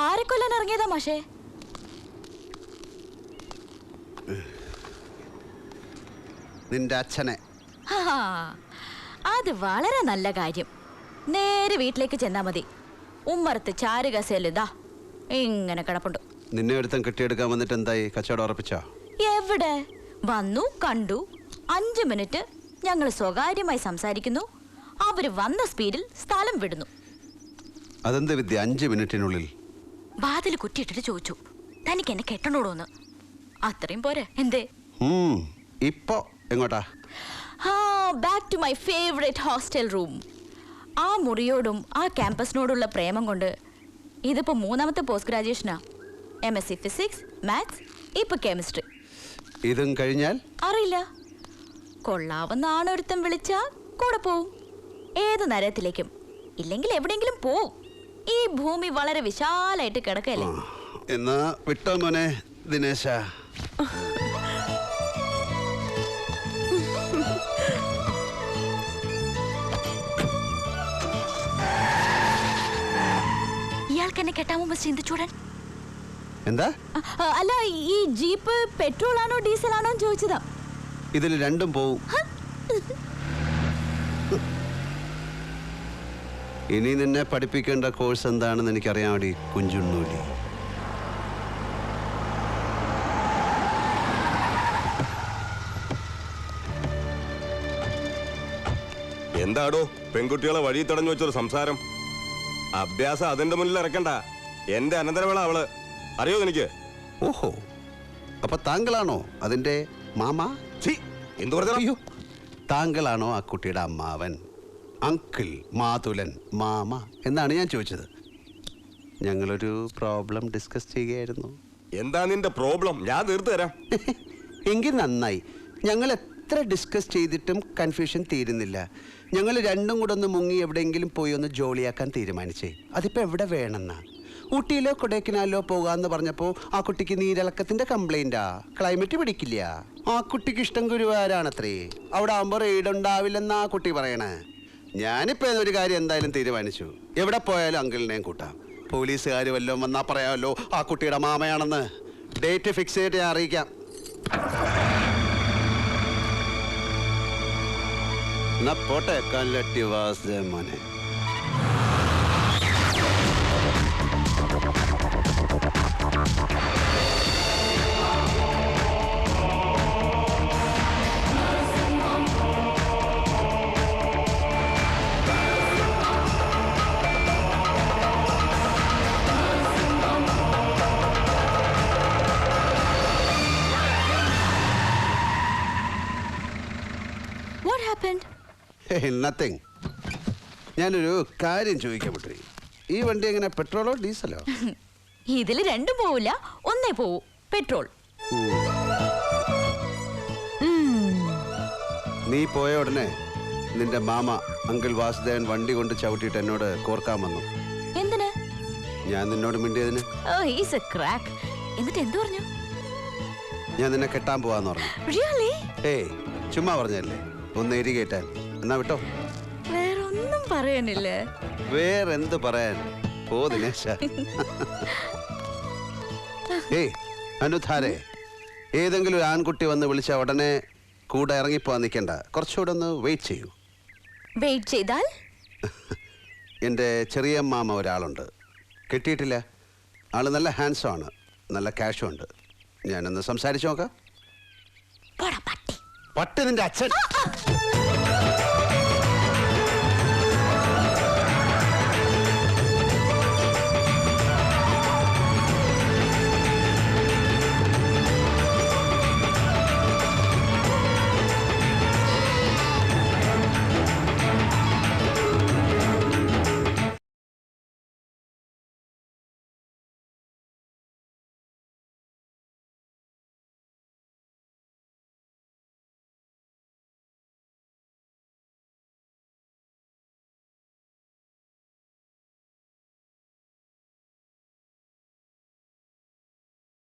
ആരെ കൊല്ലാൻ ഇറങ്ങിയതാ മാഷേ? നിന്റെ അച്ഛനെ. അത് വളരെ നല്ല കാര്യം. നേരെ വീട്ടിലേക്ക് ചെന്നാ മതി. ഉമ്മറത്ത് ചാരുകസേലിതാ ഇങ്ങനെ കിടപ്പുണ്ട്. നിന്നെ ഒരുത്തം കെട്ടിയെടുക്കാൻ വന്നിട്ട് എന്തായി? കച്ചവടം ഉറപ്പിച്ചോ? എവിടെ? വന്നു, കണ്ടു. 5 മിനിറ്റ് ഞങ്ങൾ സ്വകാര്യമായി സംസാരിക്കുന്നു. അവര് വന്ന സ്പീഡിൽ സ്ഥലം വിടുന്നു. അതെന്ത് വിദ്യ? 5 മിനിറ്റിനുള്ളിൽ വാതിൽ കുറ്റിയിട്ടിട്ട് ചോദിച്ചു, തനിക്ക് എന്നെ കെട്ടണോടോന്ന്. അത്രയും പോരെ? എന്തേ? ഇപ്പോ എങ്ങോട്ടാ? Back to my favourite hostel room. ആ മുറിയോടും ആ ക്യാമ്പസിനോടുള്ള പ്രേമം കൊണ്ട് ഇതിപ്പോ 3ാമത്തെ പോസ്റ്റ് ഗ്രാജുവേഷനാ. MSc ഫിസിക്സ്, മാത്സ്, ഇപ്പൊ കെമിസ്ട്രി. ഇതും കഴിഞ്ഞാൽ അറിയില്ല. കൊള്ളാവുന്ന ആണൊരുത്തം വിളിച്ചാ കൂടെ പോവും. ഏത് നരകത്തിലേക്കും. ഇല്ലെങ്കിൽ എവിടെയെങ്കിലും പോവും. ഈ ഭൂമി വളരെ വിശാലായിട്ട് കിടക്കല്ലേ. എന്നാ വിട്ടോ മോനെ ദിനേശ. ഇയാൾക്ക് എന്നെ കെട്ടാമോ മിസ്റ്റർ ഇന്ദുചൂടൻ? എന്താ? അല്ല, ഈ ജീപ്പ് പെട്രോൾ ആണോ ഡീസൽ ആണോ ചോദിച്ചതാ. ഇതിൽ രണ്ടും പോവും. ഇനി നിന്നെ പഠിപ്പിക്കേണ്ട കോഴ്സ് എന്താണെന്ന് എനിക്കറിയാൻ വേണ്ടി കുഞ്ചുണ്ണൂലി. എന്താടോ പെൺകുട്ടികളെ വഴി തടഞ്ഞു വെച്ചൊരു സംസാരം? അഭ്യാസം അതിന്റെ മുന്നിൽ ഇറക്കണ്ട. എന്റെ അനന്തരവേള അവള്. അറിയോ എനിക്ക്? ഓഹോ, അപ്പൊ താങ്കളാണോ അതിന്റെ മാമ? എന്തു പറഞ്ഞു? താങ്കളാണോ ആ കുട്ടിയുടെ അമ്മാവൻ? അങ്കിൾ, മാതുലൻ, മാമ എന്നാണ് ഞാൻ ചോദിച്ചത്. ഞങ്ങളൊരു പ്രോബ്ലം ഡിസ്കസ് ചെയ്യുകയായിരുന്നു. എന്താ നിന്റെ പ്രോബ്ലം? ഞാൻ തീർത്തു തരാം. എങ്കിൽ നന്നായി. ഞങ്ങൾ എത്ര ഡിസ്കസ് ചെയ്തിട്ടും കൺഫ്യൂഷൻ തീരുന്നില്ല. ഞങ്ങൾ രണ്ടും കൂടെ ഒന്ന് മുങ്ങി എവിടെയെങ്കിലും പോയി ഒന്ന് ജോളിയാക്കാൻ തീരുമാനിച്ചേ. അതിപ്പോൾ എവിടെ വേണമെന്നാ? ഊട്ടിയിലോ കൊടൈക്കനാലിലോ പോകാമെന്ന് പറഞ്ഞപ്പോൾ ആ കുട്ടിക്ക് നീരിളക്കത്തിൻ്റെ കംപ്ലൈൻറ്റാ. ക്ലൈമറ്റ് പിടിക്കില്ല. ആ കുട്ടിക്ക് ഇഷ്ടം ഗുരുവായൂരാണത്രേ. അവിടെ ആകുമ്പോൾ റെയ്ഡ് ഉണ്ടാവില്ലെന്നാ ആ കുട്ടി പറയണേ. ഞാനിപ്പോൾ ഒരു കാര്യം എന്തായാലും തീരുമാനിച്ചു. എവിടെ പോയാലും അങ്കിളിനെയും കൂട്ടാം. പോലീസുകാർ വല്ലതും വന്നാൽ പറയാമല്ലോ ആ കുട്ടിയുടെ മാമയാണെന്ന്. ഡേറ്റ് ഫിക്സ് ചെയ്തിട്ട് ഞാൻ അറിയിക്കാം. എന്നാ പോട്ടെ കല്ലട്ടി വാസുദേവനെ. What happened? നത്തിങ്. ഞാനൊരു കാര്യം ചോദിക്കാൻ പറ്റേ. ഈ വണ്ടി എങ്ങനെ, പെട്രോളോ ഡീസലോ? ഇതിൽ രണ്ടും പോവില്ല, ഒന്നേ പോവൂ. പെട്രോൾ. നീ പോയ ഉടനെ നിന്റെ മാമ അങ്കിൾ വാസുദേവൻ വണ്ടി കൊണ്ട് ചവിട്ടിയിട്ട് എന്നോട് കോർക്കാൻ വന്നു. എന്തിന്? ഞാൻ നിന്നോട് മിണ്ടിയതിന്. He's a crack. എന്നിട്ട് എന്തു പറഞ്ഞു? ഞാൻ നിന്നെ കെട്ടാൻ പോവാന്ന് പറഞ്ഞു. Really? ഏയ് ചുമ്മാ പറഞ്ഞല്ലേ, ഒന്ന് എരികേറ്റാൻ. എന്നാ വിട്ടോ. വേറൊന്നും പറയാനില്ലേ? വേറെന്ത് പറയാൻ? പോ ദിനേശ. ഏയ് അനുധാരെ, ഏതെങ്കിലും ഒരു ആൺകുട്ടി വന്ന് വിളിച്ച ഉടനെ കൂടെ ഇറങ്ങിപ്പോവാൻ നിൽക്കണ്ട. കുറച്ചുകൂടെ ഒന്ന് വെയിറ്റ് ചെയ്യൂ. വെയിറ്റ് ചെയ്താൽ? എൻ്റെ ചെറിയ മാമ ഒരാളുണ്ട്, കെട്ടിയിട്ടില്ല. ആള് നല്ല ഹാൻഡ്സം ആണ്, നല്ല ക്യാഷും ഉണ്ട്. ഞാനൊന്ന് സംസാരിച്ചു നോക്കാം. പട്ടി നിന്റെ അച്ഛൻ.